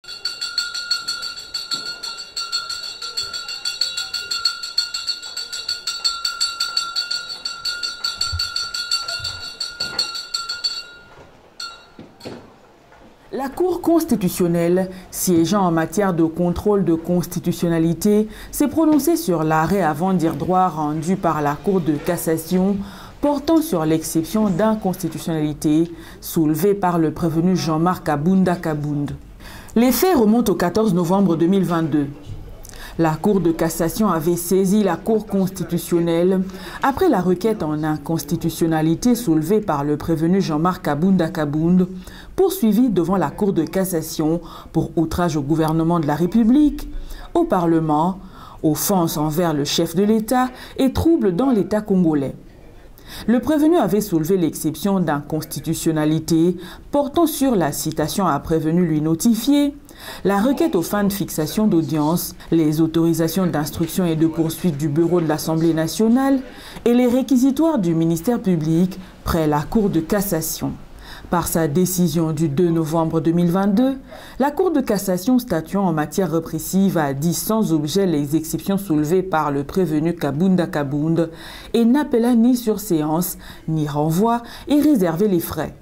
La Cour constitutionnelle, siégeant en matière de contrôle de constitutionnalité, s'est prononcée sur l'arrêt avant dire droit rendu par la Cour de cassation portant sur l'exception d'inconstitutionnalité soulevée par le prévenu Jean-Marc Kabunda Kabound. Les faits remontent au 14 novembre 2022. La Cour de cassation avait saisi la Cour constitutionnelle après la requête en inconstitutionnalité soulevée par le prévenu Jean-Marc Kabunda Kabound, poursuivi devant la Cour de cassation pour outrage au gouvernement de la République, au Parlement, offense envers le chef de l'État et trouble dans l'État congolais. Le prévenu avait soulevé l'exception d'inconstitutionnalité portant sur la citation à prévenu lui notifiée, la requête aux fins de fixation d'audience, les autorisations d'instruction et de poursuite du bureau de l'Assemblée nationale et les réquisitoires du ministère public près la Cour de cassation. Par sa décision du 2 novembre 2022, la Cour de cassation statuant en matière répressive a dit sans objet les exceptions soulevées par le prévenu Kabunda Kabound et n'appela ni surséance ni renvoi et réservé les frais.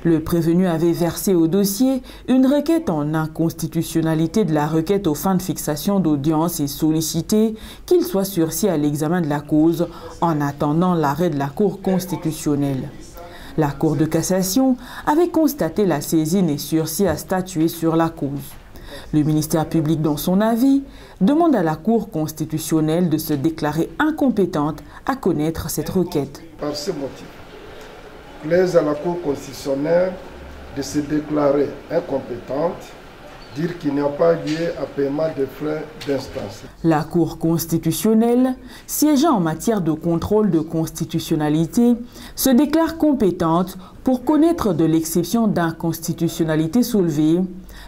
Le prévenu avait versé au dossier une requête en inconstitutionnalité de la requête aux fins de fixation d'audience et sollicité qu'il soit sursis à l'examen de la cause en attendant l'arrêt de la Cour constitutionnelle. La Cour de cassation avait constaté la saisine et sursis à statuer sur la cause. Le ministère public, dans son avis, demande à la Cour constitutionnelle de se déclarer incompétente à connaître cette requête. Par ce motif, plaise à la Cour constitutionnelle de se déclarer incompétente, dire qu'il n'y a pas lieu à paiement de frais d'instance. La Cour constitutionnelle, siégeant en matière de contrôle de constitutionnalité, se déclare compétente pour connaître de l'exception d'inconstitutionnalité soulevée,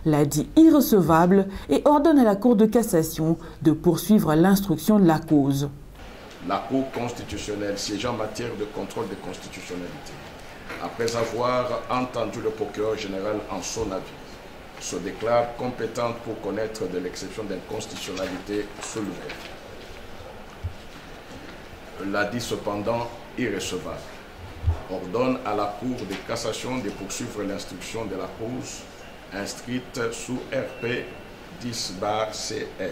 la dit irrecevable et ordonne à la Cour de cassation de poursuivre l'instruction de la cause. La Cour constitutionnelle siégeant en matière de contrôle de constitutionnalité, après avoir entendu le procureur général en son avis, se déclare compétente pour connaître de l'exception d'inconstitutionnalité soulevée. L'a dit cependant irrecevable. Ordonne à la Cour de cassation de poursuivre l'instruction de la cause inscrite sous RP 10/CR.